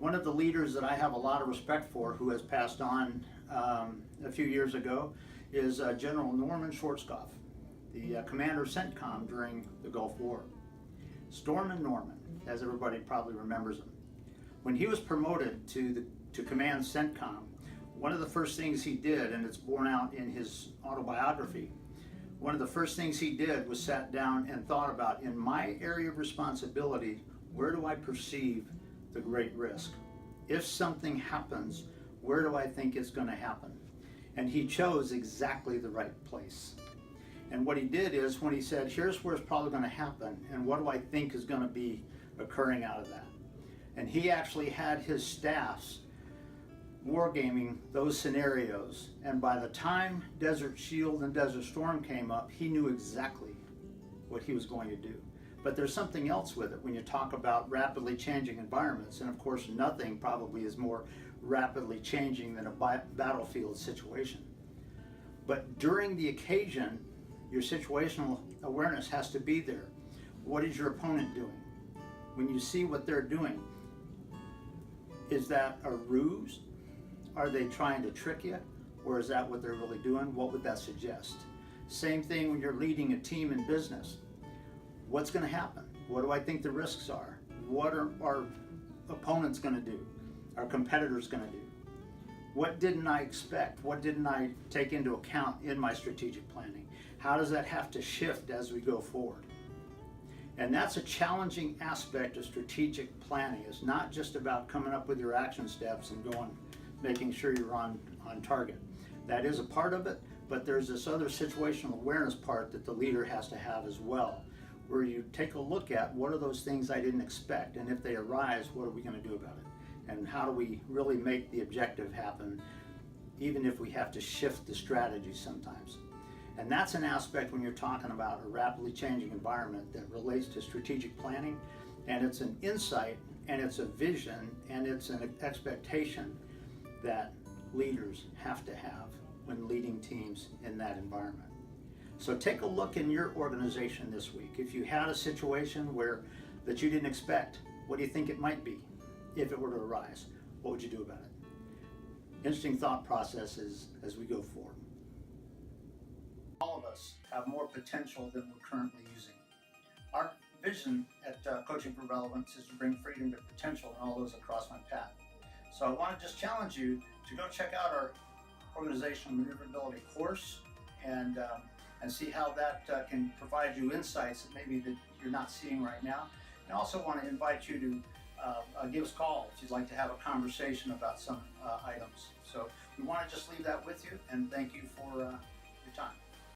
One of the leaders that I have a lot of respect for, who has passed on a few years ago, is General Norman Schwarzkopf, the commander of CENTCOM during the Gulf War. Stormin' Norman, as everybody probably remembers him. When he was promoted to command CENTCOM, one of the first things he did, and it's borne out in his autobiography, one of the first things he did was sat down and thought about, in my area of responsibility, where do I perceive the great risk? If something happens, where do I think it's going to happen? And he chose exactly the right place. And what he did is, when he said, here's where it's probably going to happen, and what do I think is going to be occurring out of that? And he actually had his staffs wargaming those scenarios, and by the time Desert Shield and Desert Storm came up, he knew exactly what he was going to do. But there's something else with it when you talk about rapidly changing environments, and of course nothing probably is more rapidly changing than a battlefield situation. But during the occasion, your situational awareness has to be there. What is your opponent doing? When you see what they're doing, is that a ruse? Are they trying to trick you? Or is that what they're really doing? What would that suggest? Same thing when you're leading a team in business. What's going to happen? What do I think the risks are? What are our opponents going to do? Our competitors going to do? What didn't I expect? What didn't I take into account in my strategic planning? How does that have to shift as we go forward? And that's a challenging aspect of strategic planning. It's not just about coming up with your action steps and making sure you're on target. That is a part of it, but there's this other situational awareness part that the leader has to have as well, where you take a look at what are those things I didn't expect, and if they arise, what are we going to do about it? And how do we really make the objective happen, even if we have to shift the strategy sometimes? And that's an aspect when you're talking about a rapidly changing environment that relates to strategic planning, and it's an insight, and it's a vision, and it's an expectation that leaders have to have when leading teams in that environment. So take a look in your organization this week. If you had a situation that you didn't expect, what do you think it might be? If it were to arise, what would you do about it? Interesting thought processes as we go forward. All of us have more potential than we're currently using. Our vision at Coaching for Relevance is to bring freedom to potential in all those across my path. So I want to just challenge you to go check out our organizational maneuverability course and see how that can provide you insights that maybe that you're not seeing right now. And I also want to invite you to give us a call if you'd like to have a conversation about some items. So we want to just leave that with you, and thank you for your time.